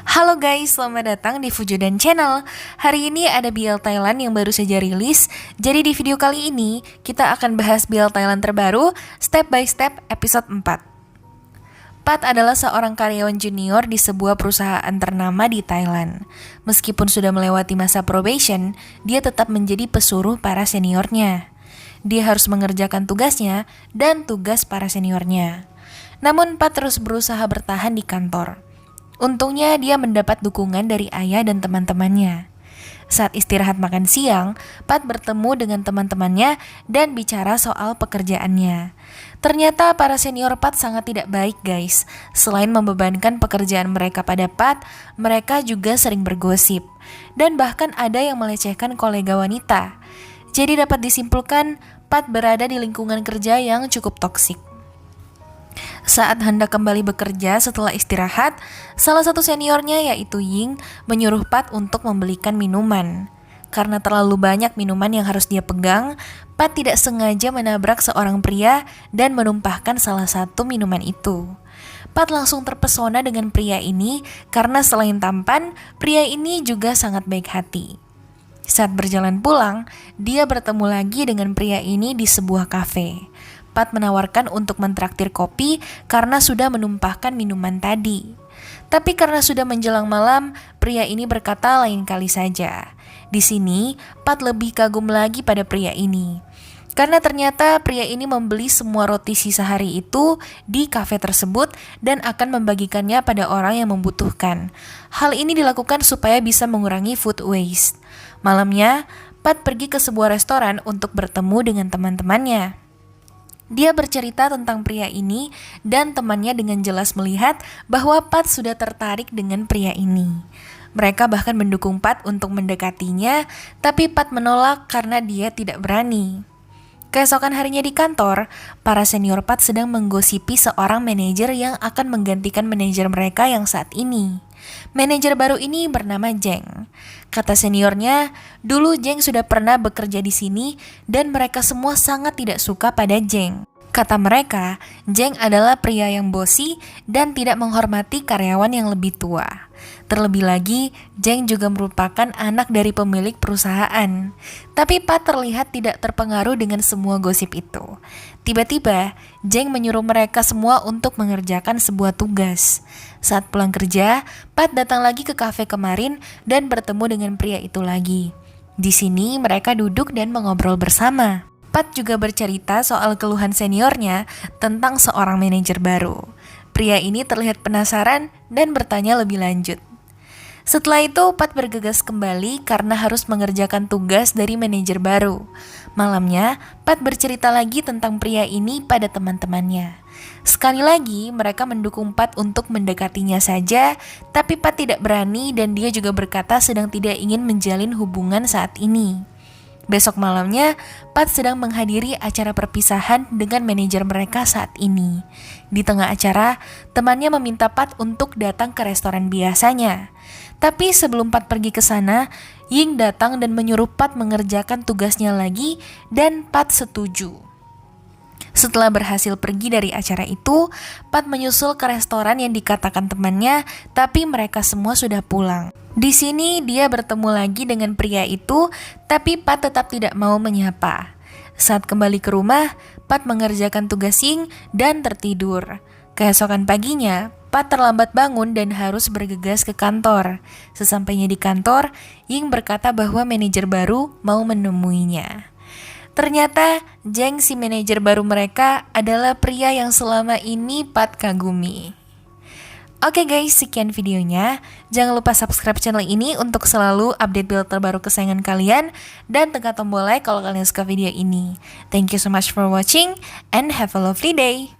Halo guys, selamat datang di Fujodan Channel. Hari ini ada BL Thailand yang baru saja rilis. Jadi di video kali ini, kita akan bahas BL Thailand terbaru, Step by Step episode 4. Pat adalah seorang karyawan junior di sebuah perusahaan ternama di Thailand. Meskipun sudah melewati masa probation, dia tetap menjadi pesuruh para seniornya. Dia harus mengerjakan tugasnya dan tugas para seniornya. Namun Pat terus berusaha bertahan di kantor. Untungnya dia mendapat dukungan dari ayah dan teman-temannya. Saat istirahat makan siang, Pat bertemu dengan teman-temannya dan bicara soal pekerjaannya. Ternyata para senior Pat sangat tidak baik guys. Selain membebankan pekerjaan mereka pada Pat, mereka juga sering bergosip. Dan bahkan ada yang melecehkan kolega wanita. Jadi dapat disimpulkan, Pat berada di lingkungan kerja yang cukup toksik. Saat hendak kembali bekerja setelah istirahat, salah satu seniornya yaitu Ying menyuruh Pat untuk membelikan minuman. Karena terlalu banyak minuman yang harus dia pegang, Pat tidak sengaja menabrak seorang pria dan menumpahkan salah satu minuman itu. Pat langsung terpesona dengan pria ini karena selain tampan, pria ini juga sangat baik hati. Saat berjalan pulang, dia bertemu lagi dengan pria ini di sebuah kafe. Pat menawarkan untuk mentraktir kopi karena sudah menumpahkan minuman tadi. Tapi karena sudah menjelang malam, pria ini berkata lain kali saja. Di sini, Pat lebih kagum lagi pada pria ini. Karena ternyata pria ini membeli semua roti sisa hari itu di kafe tersebut dan akan membagikannya pada orang yang membutuhkan. Hal ini dilakukan supaya bisa mengurangi food waste. Malamnya, Pat pergi ke sebuah restoran untuk bertemu dengan teman-temannya. Dia bercerita tentang pria ini dan temannya dengan jelas melihat bahwa Pat sudah tertarik dengan pria ini. Mereka bahkan mendukung Pat untuk mendekatinya, tapi Pat menolak karena dia tidak berani. Keesokan harinya di kantor, para senior Pat sedang menggosipi seorang manajer yang akan menggantikan manajer mereka yang saat ini. Manajer baru ini bernama Jeng. Kata seniornya, dulu Jeng sudah pernah bekerja di sini dan mereka semua sangat tidak suka pada Jeng. Kata mereka, Jeng adalah pria yang bosi dan tidak menghormati karyawan yang lebih tua. Terlebih lagi, Jeng juga merupakan anak dari pemilik perusahaan. Tapi Pat terlihat tidak terpengaruh dengan semua gosip itu. Tiba-tiba, Jeng menyuruh mereka semua untuk mengerjakan sebuah tugas. Saat pulang kerja, Pat datang lagi ke kafe kemarin dan bertemu dengan pria itu lagi. Di sini mereka duduk dan mengobrol bersama. Pat juga bercerita soal keluhan seniornya tentang seorang manajer baru. Pria ini terlihat penasaran dan bertanya lebih lanjut. Setelah itu, Pat bergegas kembali karena harus mengerjakan tugas dari manajer baru. Malamnya, Pat bercerita lagi tentang pria ini pada teman-temannya. Sekali lagi, mereka mendukung Pat untuk mendekatinya saja, tapi Pat tidak berani dan dia juga berkata sedang tidak ingin menjalin hubungan saat ini. Besok malamnya, Pat sedang menghadiri acara perpisahan dengan manajer mereka saat ini. Di tengah acara, temannya meminta Pat untuk datang ke restoran biasanya. Tapi sebelum Pat pergi ke sana, Ying datang dan menyuruh Pat mengerjakan tugasnya lagi dan Pat setuju. Setelah berhasil pergi dari acara itu, Pat menyusul ke restoran yang dikatakan temannya, tapi mereka semua sudah pulang. Di sini dia bertemu lagi dengan pria itu, tapi Pat tetap tidak mau menyapa. Saat kembali ke rumah, Pat mengerjakan tugas Ying dan tertidur. Keesokan paginya, Pat terlambat bangun dan harus bergegas ke kantor. Sesampainya di kantor, Ying berkata bahwa manajer baru mau menemuinya. Ternyata Jeng si manajer baru mereka adalah pria yang selama ini Pat kagumi. Oke guys, sekian videonya. Jangan lupa subscribe channel ini untuk selalu update build terbaru kesayangan kalian. Dan tekan tombol like kalau kalian suka video ini. Thank you so much for watching and have a lovely day.